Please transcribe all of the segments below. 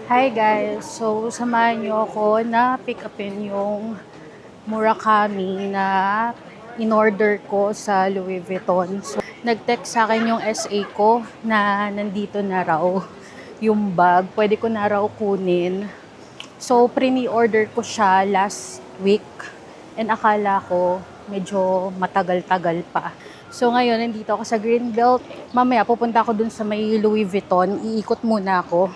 Hi guys! So, samahan niyo ako na pick upin yung Murakami na in-order ko sa Louis Vuitton. So, nag-text sa akin yung SA ko na nandito na raw yung bag. Pwede ko na raw kunin. So, pre-order ko siya last week. And akala ko medyo matagal-tagal pa. So, ngayon, nandito ako sa Greenbelt. Mamaya, pupunta ako dun sa may Louis Vuitton. Iikot muna ako.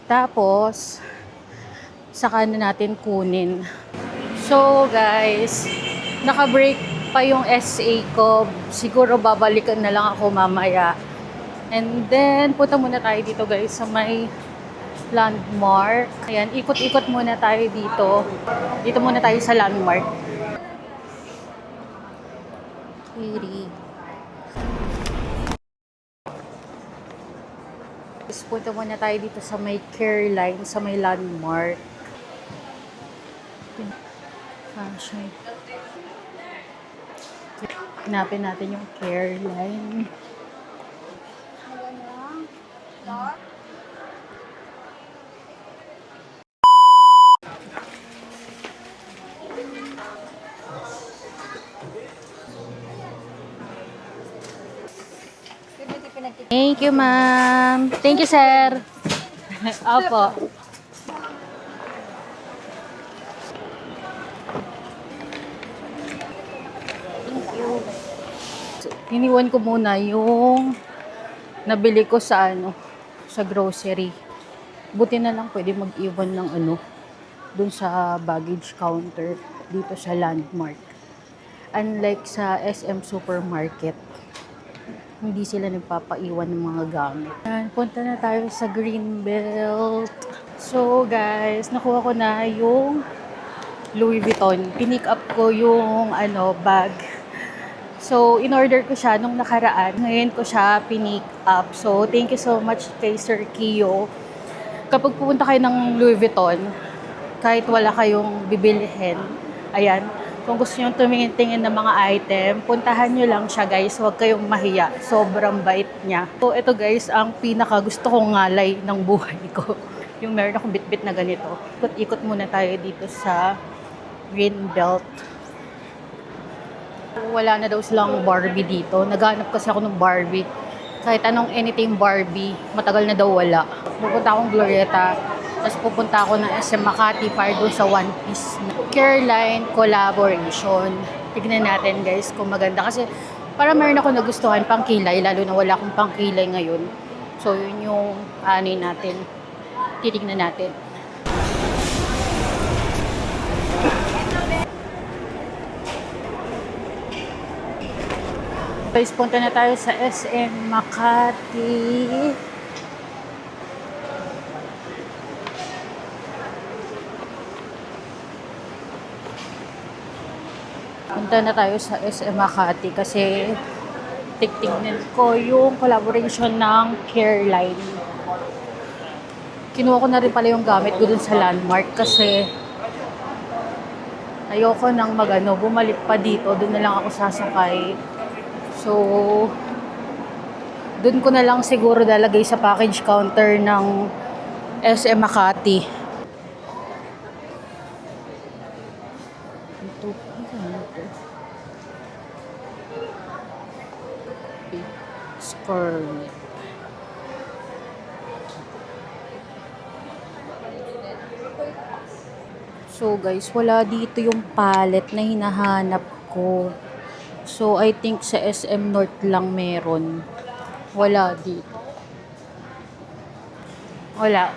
Tapos, saka na natin kunin. So, guys, naka-break pa yung SA ko. Siguro babalikan na lang ako mamaya. And then, punta muna tayo dito, guys, sa may landmark. Ayan, ikot-ikot muna tayo dito. Dito muna tayo sa landmark. Punta muna tayo dito sa may care line, sa may landmark. Hanapin natin yung care line. Thank you, ma'am. Thank you, sir. Opo. Thank you. So, iniwan ko muna yung nabili ko sa sa grocery. Buti na lang pwede mag-iwan ng dun sa baggage counter dito sa landmark. Unlike sa SM supermarket, hindi sila nagpapaiwan ng mga gamit. Ayan, punta na tayo sa Greenbelt. So guys, nakuha ko na yung Louis Vuitton. Pinick up ko yung bag. So, in-order ko siya nung nakaraan. Ngayon ko siya pinick up. So, thank you so much kay Sir Kio. Kapag pupunta kayo ng Louis Vuitton, kahit wala kayong bibilihin, ayan, kung gusto nyo tumingin-tingin ng mga item, puntahan nyo lang siya, guys. Huwag kayong mahiya. Sobrang bait niya. So, ito guys, ang pinaka gusto kong ngalay ng buhay ko. Yung meron akong bit-bit na ganito. Ikot-ikot muna tayo dito sa Greenbelt. Wala na daw silang Barbie dito. Naghanap kasi ako ng Barbie. Kahit anong anything Barbie, matagal na daw wala. Pupunta akong Glorieta. Tapos pupunta ako ng SM Makati para doon sa One Piece Careline collaboration. Tignan natin guys kung maganda. Kasi para meron ako nagustuhan pang kilay, lalo na wala akong pang kilay ngayon. So yun yung natin. Titignan natin. Guys, punta na tayo sa SM Makati. Punta na tayo sa SM Makati kasi tignan ko yung collaboration ng Careline. Kinuha ko na rin pala yung gamit ko dun sa landmark kasi ayoko nang bumalik pa dito. Dun na lang ako sasakay. So, dun ko na lang siguro dalagay sa package counter ng SM Makati. Ito. Scarlet. So guys, wala dito yung palette na hinahanap ko. So I think sa SM North lang meron. Wala dito.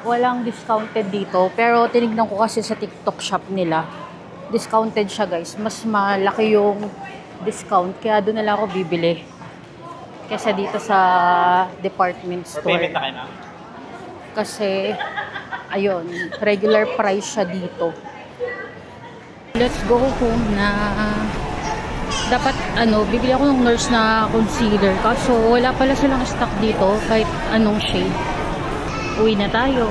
Walang discounted dito. Pero tinignan ko kasi sa TikTok shop nila. Discounted siya guys. Mas malaki yung discount. Kaya doon na lang ako bibili. Kesa dito sa department store. Kasi, ayun, regular price siya dito. Let's go home na. Dapat, bibili ako ng nurse na concealer. Kaso, wala pala silang stock dito kahit anong shade. Uwi na tayo.